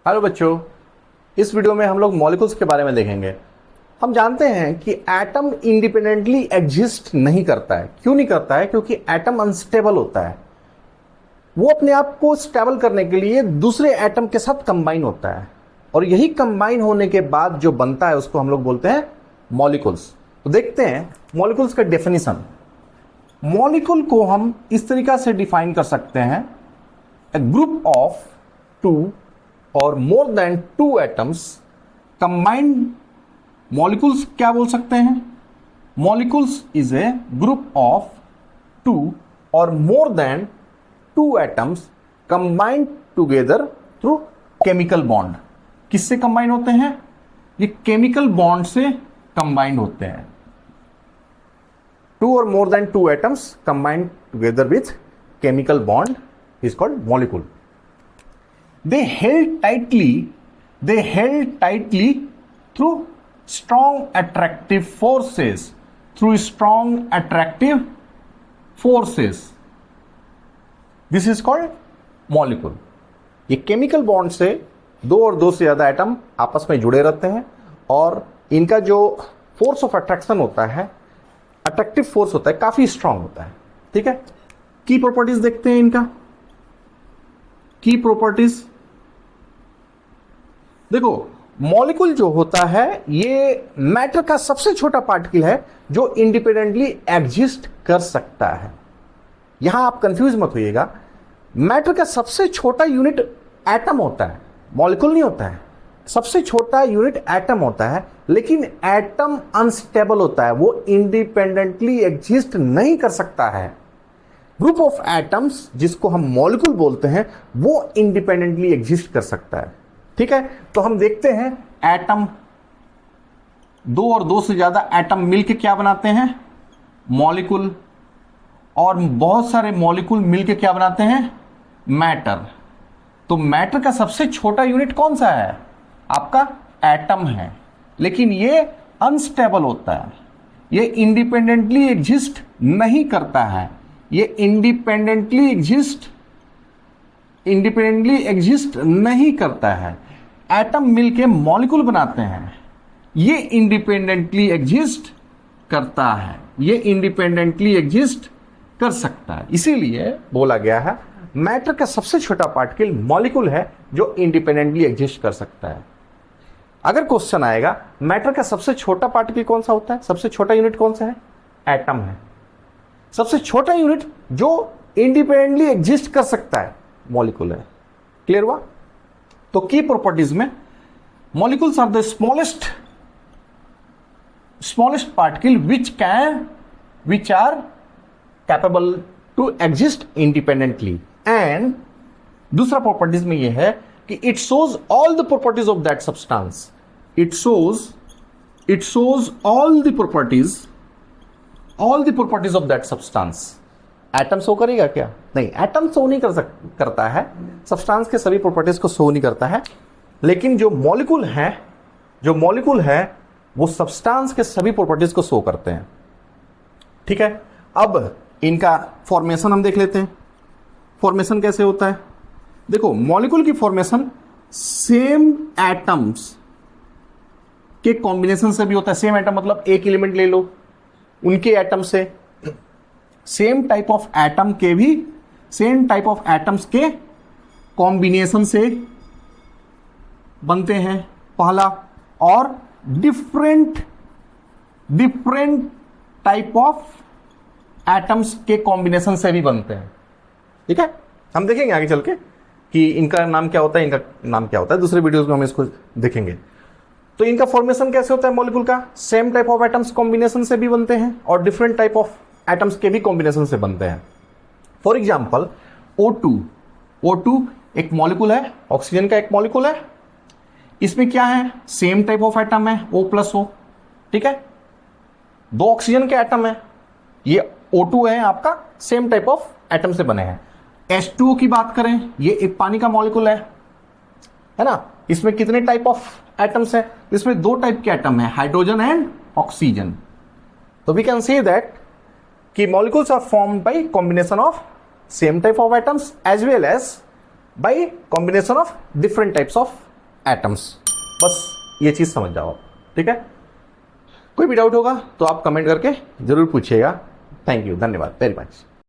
Hello बच्चों, इस video में हम लोग मॉलिक्यूल्स के बारे में देखेंगे। हम जानते हैं कि एटम इंडिपेंडेंटली एग्जिस्ट नहीं करता है। क्यों नहीं करता है? क्योंकि एटम अनस्टेबल होता है। वो अपने आप को स्टेबल करने के लिए दूसरे एटम के साथ कंबाइन होता है, और यही कंबाइन होने के बाद जो बनता है उसको हम लोग बोलते हैं मॉलिक्यूल्स। तो देखते हैं मॉलिक्यूल्स का डेफिनेशन। मॉलिक्यूल को हम इस तरीका से डिफाइन कर सकते हैं, a group of two or more than two atoms combined molecules क्या बोल सकते हैं? Molecules is a group of two or more than two atoms combined together through chemical bond। किससे कंबाइन होते हैं? ये केमिकल बॉन्ड से कंबाइंड होते हैं। Two or more than two atoms combined together with chemical bond is called molecule. They held tightly through strong attractive forces. This is called molecule. ये chemical bond से दो और दो से ज्यादा एटम आपस में जुड़े रहते हैं, और इनका जो फोर्स ऑफ अट्रैक्शन होता है, अट्रैक्टिव फोर्स होता है, काफी स्ट्रांग होता है। ठीक है, की प्रॉपर्टीज देखते हैं इनका। की प्रॉपर्टीज देखो, मॉलिक्यूल जो होता है ये मैटर का सबसे छोटा पार्टिकल है जो इंडिपेंडेंटली एग्जिस्ट कर सकता है। यहां आप कंफ्यूज मत होइएगा, मैटर का सबसे छोटा यूनिट एटम होता है, मॉलिक्यूल नहीं होता है। सबसे छोटा यूनिट एटम होता है, लेकिन एटम अनस्टेबल होता है, वो इंडिपेंडेंटली एग्जिस्ट नहीं कर सकता है। ग्रुप ऑफ एटम्स जिसको हम मॉलिक्यूल बोलते हैं वो इंडिपेंडेंटली एग्जिस्ट कर सकता है। ठीक है, तो हम देखते हैं एटम, दो और दो से ज्यादा एटम मिलके क्या बनाते हैं? मॉलिक्यूल। और बहुत सारे मॉलिक्यूल मिलके क्या बनाते हैं? मैटर। तो मैटर का सबसे छोटा यूनिट कौन सा है? आपका एटम है, लेकिन ये अनस्टेबल होता है, ये इंडिपेंडेंटली एग्जिस्ट नहीं करता है। ये इंडिपेंडेंटली एग्जिस्ट नहीं करता है। एटम मिलके मॉलिक्यूल बनाते हैं, ये इंडिपेंडेंटली एग्जिस्ट करता है, ये इंडिपेंडेंटली एग्जिस्ट कर सकता है। इसीलिए बोला गया है मैटर का सबसे छोटा पार्टिकल मॉलिक्यूल है जो इंडिपेंडेंटली एग्जिस्ट कर सकता है। अगर क्वेश्चन आएगा मैटर का सबसे छोटा पार्टिकल कौन सा होता है, सबसे छोटा यूनिट कौन सा है? एटम है। सबसे छोटा यूनिट जो इंडिपेंडेंटली एग्जिस्ट कर सकता है मॉलिक्यूल है। क्लियर हुआ? तो की प्रॉपर्टीज में molecules are the smallest particle which are capable to exist independently. And दूसरा प्रॉपर्टीज में यह है कि it shows all the properties of that substance. It shows all the properties of that substance. Atom show करेगा क्या? नहीं, atom show नहीं करता है, सब्सटेंस के सभी प्रॉपर्टीज को शो नहीं करता है, लेकिन जो मॉलिक्यूल है वो सब्सटेंस के सभी प्रॉपर्टीज को शो करते हैं। ठीक है, अब इनका फॉर्मेशन हम देख लेते हैं। फॉर्मेशन कैसे होता है? देखो, मॉलिक्यूल की फॉर्मेशन सेम एटम्स के कॉम्बिनेशन से भी होता है। सेम एटम मतलब एक एलिमेंट ले लो, उनके एटम से, सेम टाइप ऑफ एटम्स के कॉम्बिनेशन से बनते हैं पहला, और डिफरेंट टाइप ऑफ एटम्स के कॉम्बिनेशन से भी बनते हैं। ठीक है, हम देखेंगे आगे चल के कि इनका नाम क्या होता है, इनका नाम क्या होता है। दूसरे वीडियोस में हम इसको देखेंगे। तो इनका फॉर्मेशन कैसे होता है मॉलिक्यूल का? Same type of atoms combination से भी बनते हैं और डिफरेंट टाइप ऑफ एटम्स के भी कॉम्बिनेशन से बनते हैं। फॉर एग्जांपल O2 एक मॉलिक्यूल है, ऑक्सीजन का एक मॉलिक्यूल है। इसमें क्या है? सेम टाइप ऑफ एटम है, O+O। ठीक है, दो ऑक्सीजन के एटम है, ये O2 है आपका, सेम टाइप ऑफ एटम से बने हैं। H2O की बात करें, ये एक पानी का मॉलिक्यूल है ना। इसमें कितने टाइप ऑफ एटम्स हैं? इसमें दो टाइप के एटम है, हाइड्रोजन एंड ऑक्सीजन। तो वी कैन से दैट कि molecules are formed by combination of same type of atoms as well as by combination of different types of atoms. बस ये चीज़ समझ जाओ, ठीक है। कोई भी डाउट होगा तो आप कमेंट करके ज़रूर पूछिएगा। थैंक यू, धन्यवाद वेरी मच।